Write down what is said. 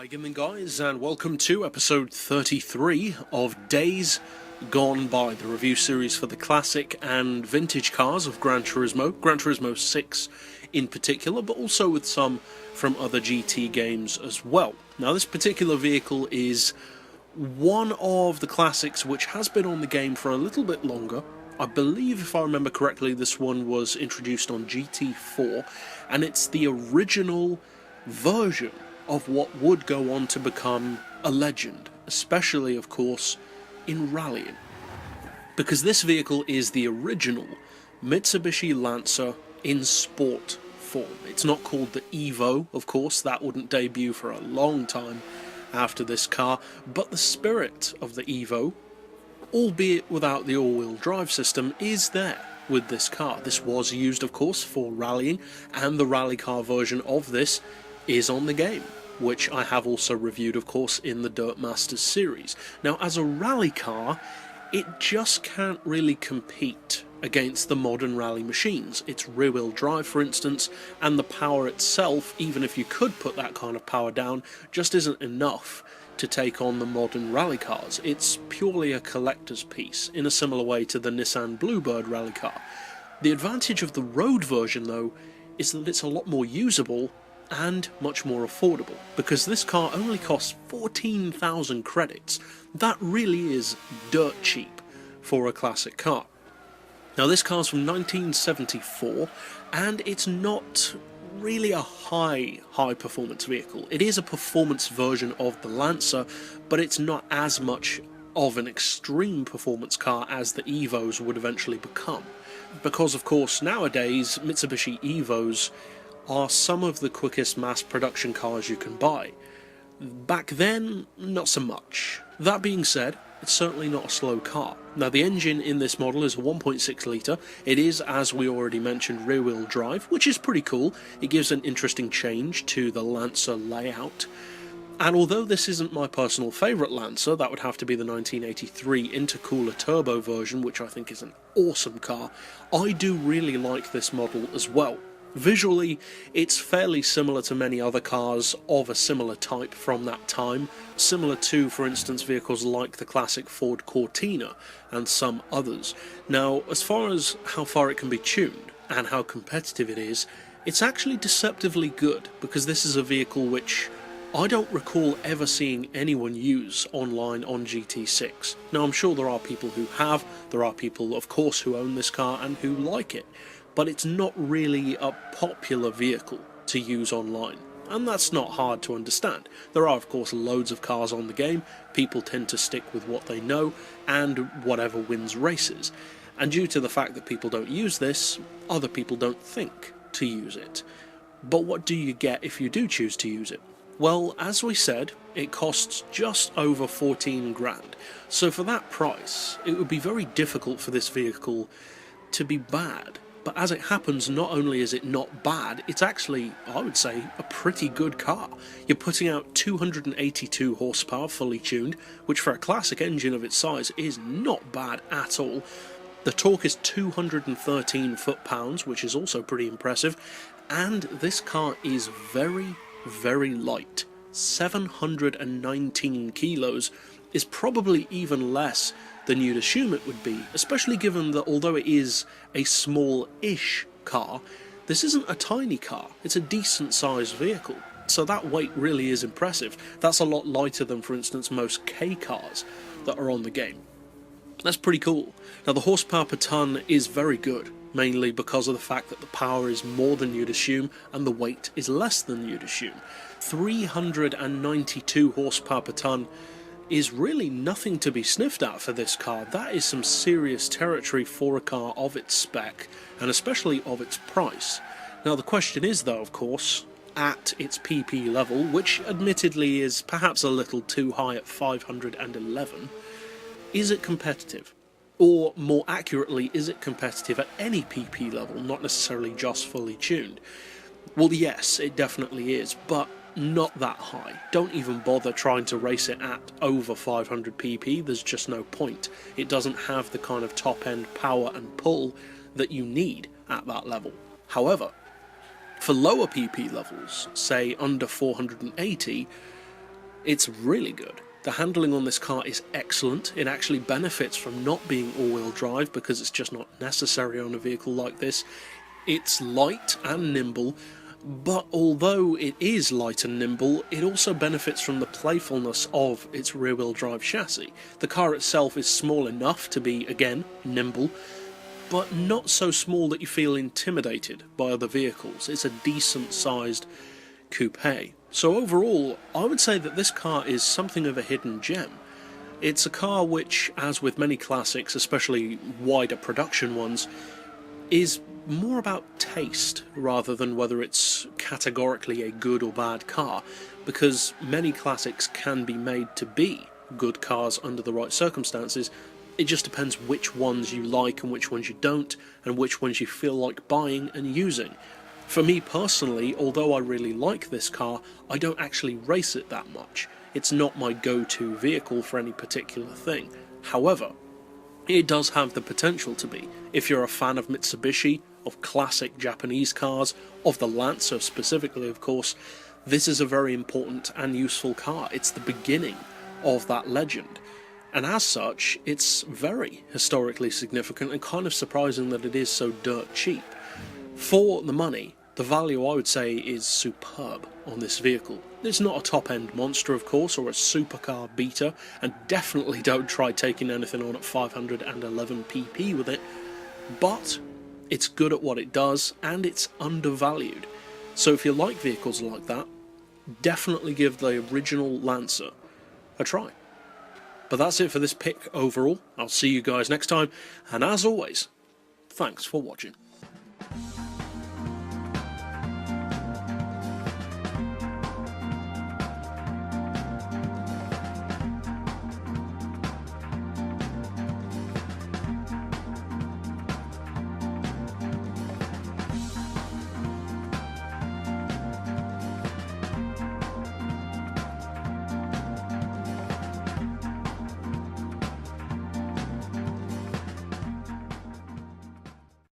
Hi again guys, and welcome to episode 33 of Days Gone By, the review series for the classic and vintage cars of Gran Turismo 6 in particular, but also with some from other GT games as well. Now this particular vehicle is one of the classics which has been on the game for a little bit longer. I believe, if I remember correctly, this one was introduced on GT4, and it's the original version of what would go on to become a legend, especially, of course, in rallying. Because this vehicle is the original Mitsubishi Lancer in sport form. It's not called the Evo, of course, that wouldn't debut for a long time after this car, but the spirit of the Evo, albeit without the all-wheel drive system, is there with this car. This was used, of course, for rallying, and the rally car version of this is on the game, which I have also reviewed, of course, in the Dirt Masters series. Now, as a rally car, it just can't really compete against the modern rally machines. Its rear-wheel drive, for instance, and the power itself, even if you could put that kind of power down, just isn't enough to take on the modern rally cars. It's purely a collector's piece, in a similar way to the Nissan Bluebird rally car. The advantage of the road version, though, is that it's a lot more usable and much more affordable, because this car only costs 14,000 credits. That really is dirt cheap for a classic car. Now this car's from 1974, and it's not really a high performance vehicle. It is a performance version of the Lancer, but it's not as much of an extreme performance car as the Evos would eventually become, because of course nowadays Mitsubishi Evos are some of the quickest mass production cars you can buy. Back then, not so much. That being said, it's certainly not a slow car. Now the engine in this model is a 1.6 litre. It is, as we already mentioned, rear-wheel drive, which is pretty cool. It gives an interesting change to the Lancer layout. And although this isn't my personal favourite Lancer, that would have to be the 1983 intercooler turbo version, which I think is an awesome car, I do really like this model as well. Visually, it's fairly similar to many other cars of a similar type from that time, similar to, for instance, vehicles like the classic Ford Cortina and some others. Now, as far as how far it can be tuned and how competitive it is, it's actually deceptively good, because this is a vehicle which I don't recall ever seeing anyone use online on GT6. Now, I'm sure there are people who have, there are people, of course, who own this car and who like it, but it's not really a popular vehicle to use online, and that's not hard to understand. There are, of course, loads of cars on the game. People tend to stick with what they know and whatever wins races, and due to the fact that people don't use this, other people don't think to use it. But what do you get if you do choose to use it? Well, as we said, it costs just over 14 grand, so for that price it would be very difficult for this vehicle to be bad. But as it happens, not only is it not bad, it's actually, I would say, a pretty good car. You're putting out 282 horsepower fully tuned, which for a classic engine of its size is not bad at all. The torque is 213 foot-pounds, which is also pretty impressive, and this car is very, very light. 719 kilos is probably even less than you'd assume it would be, especially given that although it is a small-ish car, this isn't a tiny car, it's a decent-sized vehicle, so that weight really is impressive. That's a lot lighter than, for instance, most K cars that are on the game. That's pretty cool. Now the horsepower per tonne is very good, mainly because of the fact that the power is more than you'd assume and the weight is less than you'd assume. 392 horsepower per tonne is really nothing to be sniffed at for this car. That is some serious territory for a car of its spec, and especially of its price. Now the question is, though, of course, at its PP level, which admittedly is perhaps a little too high at 511, is it competitive? Or more accurately, is it competitive at any PP level, not necessarily just fully tuned? Well, yes, it definitely is, but not that high. Don't even bother trying to race it at over 500 pp, there's just no point. It doesn't have the kind of top-end power and pull that you need at that level. However, for lower pp levels, say under 480, It's really good. The handling on this car is excellent. It actually benefits from not being all-wheel drive because it's just not necessary on a vehicle like this. It's light and nimble, but although it is light and nimble, it also benefits from the playfulness of its rear-wheel drive chassis. The car itself is small enough to be, again, nimble, but not so small that you feel intimidated by other vehicles. It's a decent-sized coupe. So overall, I would say that this car is something of a hidden gem. It's a car which, as with many classics, especially wider production ones, is more about taste rather than whether it's categorically a good or bad car, because many classics can be made to be good cars under the right circumstances. It just depends which ones you like and which ones you don't, and which ones you feel like buying and using. For me personally, although I really like this car, I don't actually race it that much. It's not my go-to vehicle for any particular thing. However, it does have the potential to be. If you're a fan of Mitsubishi, of classic Japanese cars, of the Lancer specifically of course, this is a very important and useful car. It's the beginning of that legend. And as such, it's very historically significant and kind of surprising that it is so dirt cheap. For the money, the value I would say is superb on this vehicle. It's not a top-end monster of course, or a supercar beater, and definitely don't try taking anything on at 511 pp with it, but it's good at what it does, and it's undervalued. So if you like vehicles like that, definitely give the original Lancer a try. But that's it for this pick overall. I'll see you guys next time, and as always, thanks for watching.